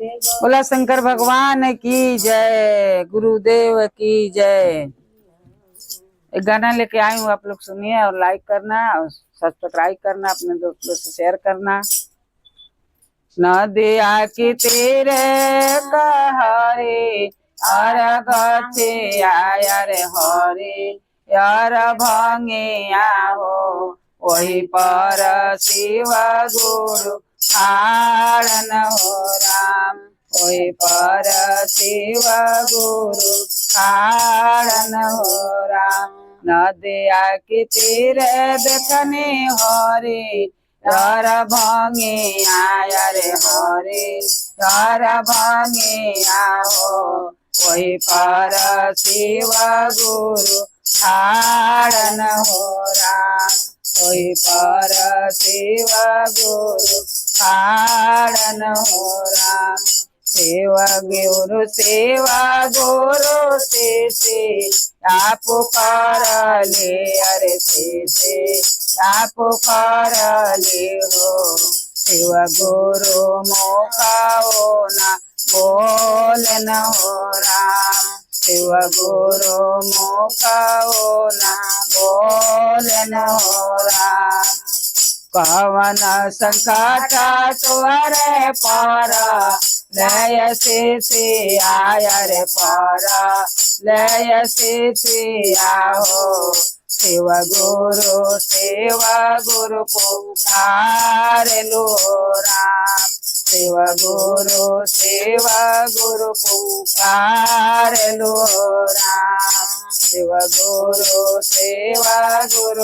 बोला शंकर भगवान की जय, गुरुदेव की जय। एक गाना लेके आई हूँ, आप लोग सुनिए और लाइक करना और सब्सक्राइब करना, अपने दोस्तों से शेयर करना। नदिया की तीरे कहरे अर गथे आया रे हरे यार भंगे हो वही पर शिव गुरु आड़न हो राम। वही पर शिव गुरु आड़न हो राम। नदिया की तीरे देखने हरे यार भंगे आया रे हरे यार भंगे हो वही पर शिव गुरु आड़न हो राम। वही पर शिव गुरु आड़न हो राम। सेवा गुरु सेवा गुरु से आप कर ले अरे से आप कर ले हो। शिव गुरु मोकाओ ना बोल न हो राम। शिव गुरु मोकाओ ना बोल न हो राम। कवन संकट तुअरे पर लय से आया रे पर लय से आओ। शिव गुरु पुकार लो राम। शिव गुरु पुकार लो राम। शिव गुरु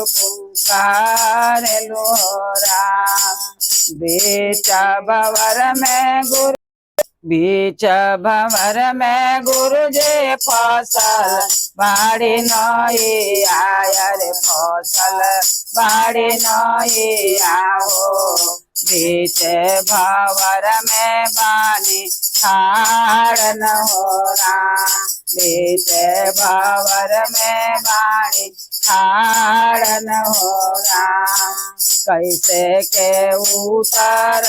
पुकार लो राम। बीच भंवर में गुरु बीच भंवर में गुरु जे फसल बाड़ी नई आया रे फसल बाड़ी नई आओ। बीच भंवर में बानी ठाड़ न हो राम। बीच भंवर में बानी ठाड़ न हो राम। कैसे के उतर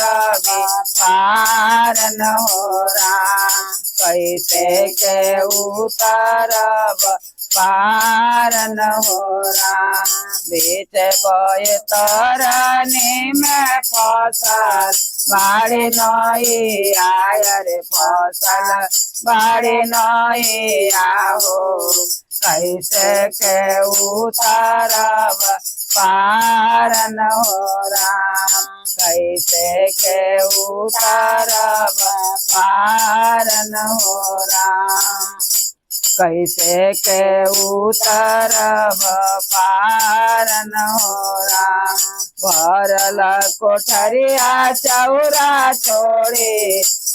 पार न हो राम। कैसे के उतर पार न हो राम। बीच बोए तरने में फसल बाड़ी नई आया रे फसल बाड़ी नई आओ। कैसे के उतरब पार न हो राम। कैसे के उतरब पार न हो राम। कैसे के उतरब पार न हो राम। भरल कोठरिया चौरा छोड़े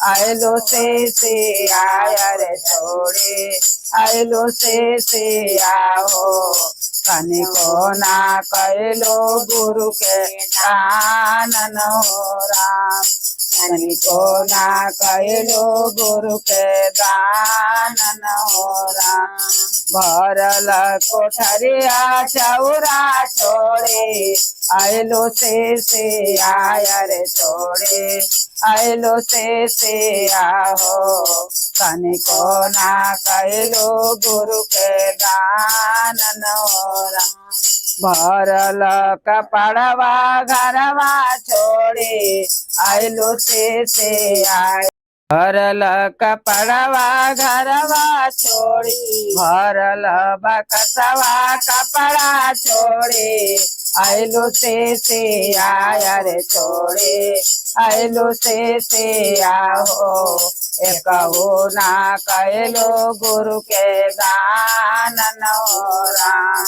आयलो से आया रे छोड़े आयलो से आओ। कनिको ना कैलो गुरु के दान न हो राम। कनिको ना कैलो गुरु के दान न हो राम। भरल कोठरिया चौरा छोड़े आयलो से आया रे छोड़े आयलो से आओ। कनिको ना कैलो गुरु के दान न हो राम। भरल कपड़वा घरवा छोड़े आयलो से आय। भरल कपड़वा घरवा छोड़ी भरल बकसवा कपड़ा छोड़े आयलो से आया रे छोड़े आयलो से आओ। एक हो ना कैलो गुरु के दान न हो राम।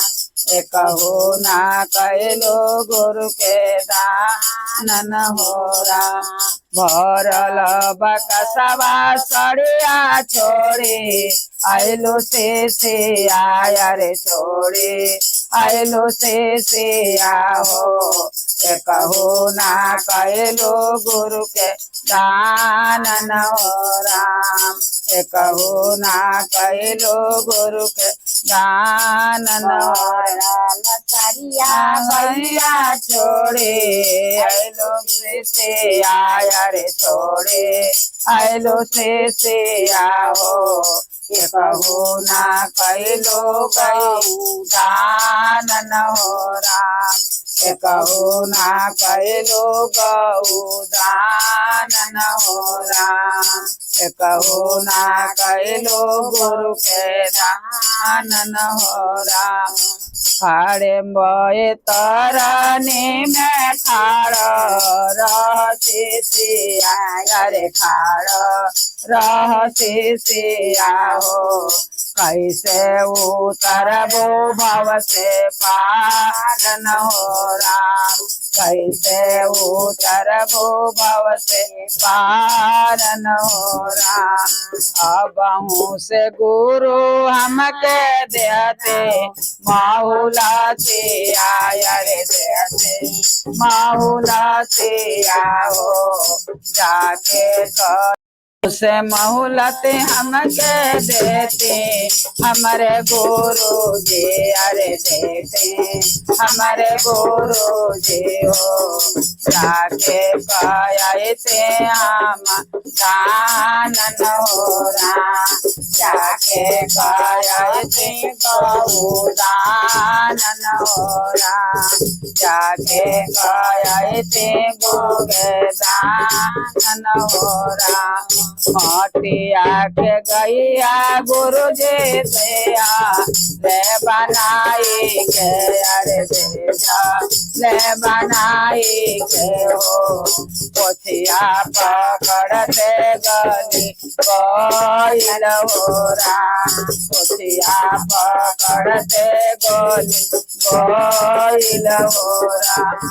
एक हो ना कैलो गुरु के दान न हो राम। भरल बकसवा सड़िया छोड़े आयलो से आया रे छोड़े आयलो से आओ। एक हो ना कैलो गुरु के दान न हो राम। एक हो ना कैलो गुरु के दान न हो राम। भैया छोड़े आयलो से आया रे छोड़े आयलो से आओ ये कहू ना कैलो गऊ दान न हो राम ये कहू ना कैलो गऊ दान न हो राम ये कहू ना कैलो गुरु के दान न हो राम खाड़े मोए तरने में खाड़ रहते आया रे खाड़ रहते आओ कैसे उतरबो भव से पार न हो राम कैसे उतरबो भव से पार न हो राम अबहू से गुरु हमके देते माहुलाते आया रे देते माहुलाते आओ जाके से महूलते हमके देते हमारे गुरु जी अरे देते हमारे गुरु जी हो जाके पाते हम दान न हो राम जाके पाते गऊ दान न हो राम जाके पाते गोगे दान न हो राम मोटिया के गैया गुरु जी दया ले बनाई के अरे देजा ले बनाई के हो पोथिया पकड़ते गली कोयल हो राम पोथिया पकड़ते गली कोयल हो राम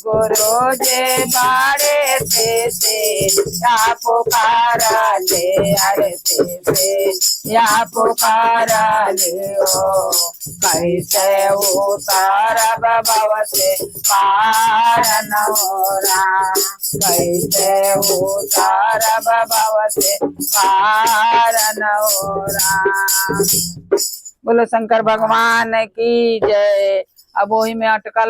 गुरु जे बाड़े से या पुकारा ले अरे से या पुकारा ले हो कैसे उतारा भव से पार न हो राम कैसे उतारा भव से पार न हो राम। बोलो शंकर भगवान की जय। अब वही में अटकल